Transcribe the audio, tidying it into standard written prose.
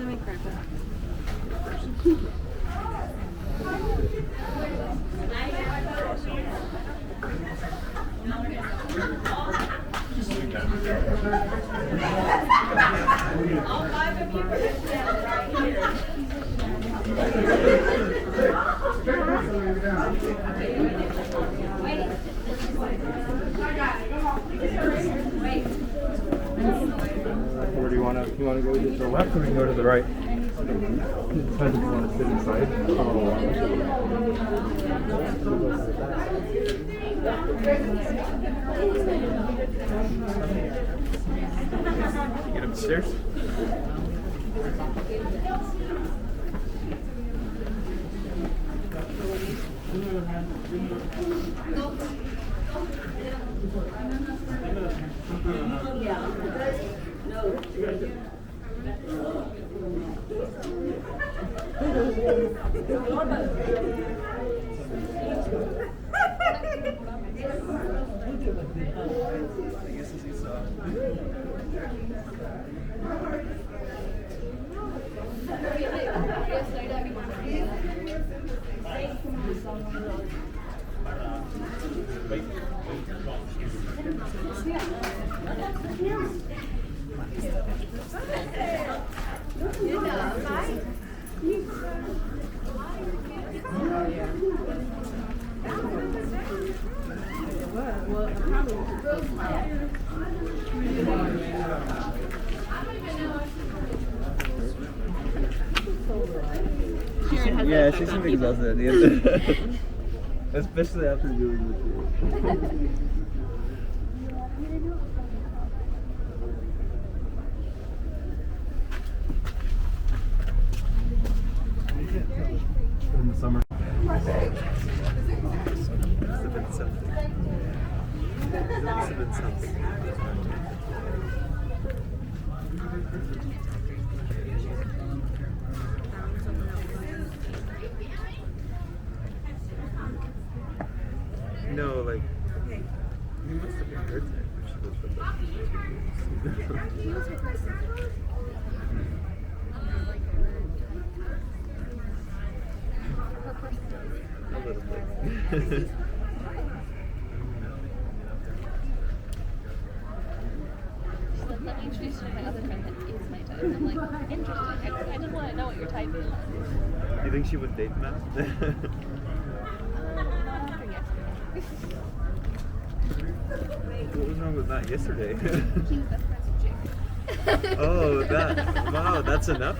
Let me grab that. All five of you are going to stand right here. Wait. Wait. Where do you want to go to the left or we can go to the right? It depends if you want to sit inside. Get upstairs. Yeah, she seemed exhausted at the end. Especially after doing this. In the summer. Must have been something. Must have been something. No, like, he must have been hurt when she was with us. A little bit. Let me introduce you to my other friend that is my type. I'm like, interesting. I just want to know what your type is. Do you think she would date Matt? What was wrong with Matt yesterday? He was best friends with Jake. Oh, that. Wow, that's enough.